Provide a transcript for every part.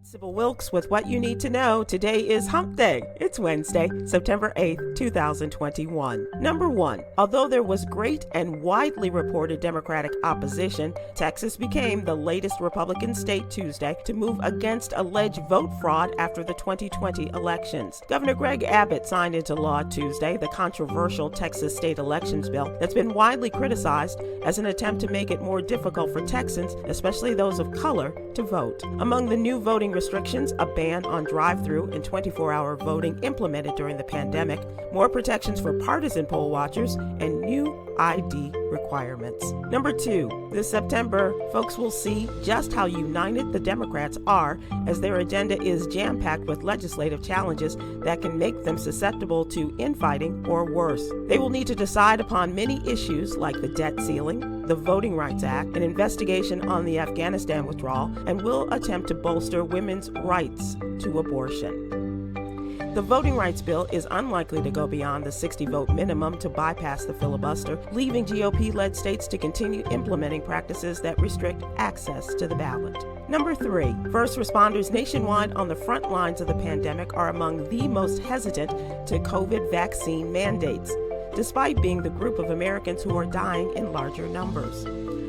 Sybil Wilkes with what you need to know. Today is Hump Day. It's Wednesday, September 8th, 2021. Number 1. Although there was great and widely reported Democratic opposition, Texas became the latest Republican state Tuesday to move against alleged vote fraud after the 2020 elections. Governor Greg Abbott signed into law Tuesday the controversial Texas state elections bill that's been widely criticized as an attempt to make it more difficult for Texans, especially those of color, to vote. Among the new voting restrictions, a ban on drive-through and 24-hour voting implemented during the pandemic, more protections for partisan poll watchers, and new ID requirements. Number 2, this September, folks will see just how united the Democrats are as their agenda is jam-packed with legislative challenges that can make them susceptible to infighting or worse. They will need to decide upon many issues like the debt ceiling, the Voting Rights Act, an investigation on the Afghanistan withdrawal, and will attempt to bolster women's rights to abortion. The voting rights bill is unlikely to go beyond the 60-vote minimum to bypass the filibuster, leaving GOP-led states to continue implementing practices that restrict access to the ballot. Number 3, first responders nationwide on the front lines of the pandemic are among the most hesitant to COVID vaccine mandates, despite being the group of Americans who are dying in larger numbers.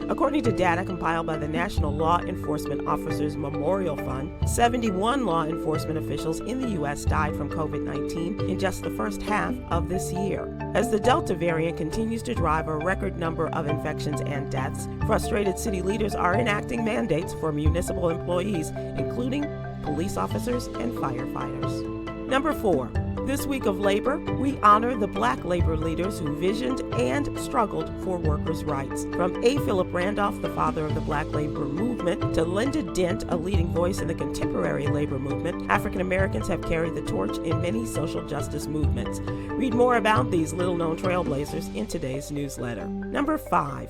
According to data compiled by the National Law Enforcement Officers Memorial Fund, 71 law enforcement officials in the U.S. died from COVID-19 in just the first half of this year. As the Delta variant continues to drive a record number of infections and deaths, frustrated city leaders are enacting mandates for municipal employees, including police officers and firefighters. Number 4. This week of labor, we honor the Black labor leaders who visioned and struggled for workers' rights. From A. Philip Randolph, the father of the Black labor movement, to Linda Dent, a leading voice in the contemporary labor movement, African Americans have carried the torch in many social justice movements. Read more about these little-known trailblazers in today's newsletter. Number 5.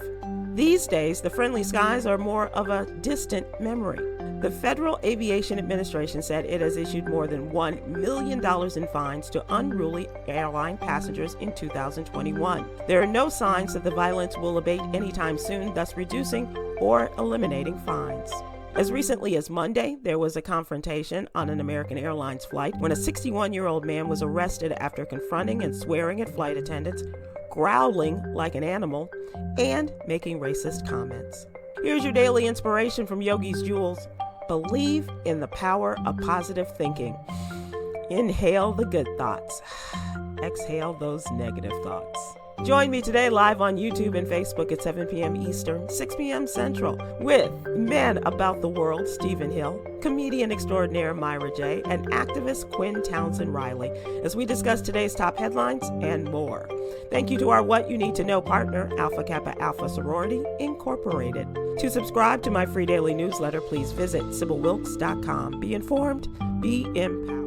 These days, the friendly skies are more of a distant memory. The Federal Aviation Administration said it has issued more than $1 million in fines to unruly airline passengers in 2021. There are no signs that the violence will abate anytime soon, thus reducing or eliminating fines. As recently as Monday, there was a confrontation on an American Airlines flight when a 61-year-old man was arrested after confronting and swearing at flight attendants, growling like an animal, and making racist comments. Here's your daily inspiration from Yogi's Jewels. Believe in the power of positive thinking. Inhale the good thoughts. Exhale those negative thoughts. Join me today live on YouTube and Facebook at 7 p.m. Eastern, 6 p.m. Central with Man About the World, Stephen Hill, comedian extraordinaire Myra J., and activist Quinn Townsend Riley as we discuss today's top headlines and more. Thank you to our What You Need to Know partner, Alpha Kappa Alpha Sorority, Incorporated. To subscribe to my free daily newsletter, please visit SybilWilkes.com. Be informed, be empowered.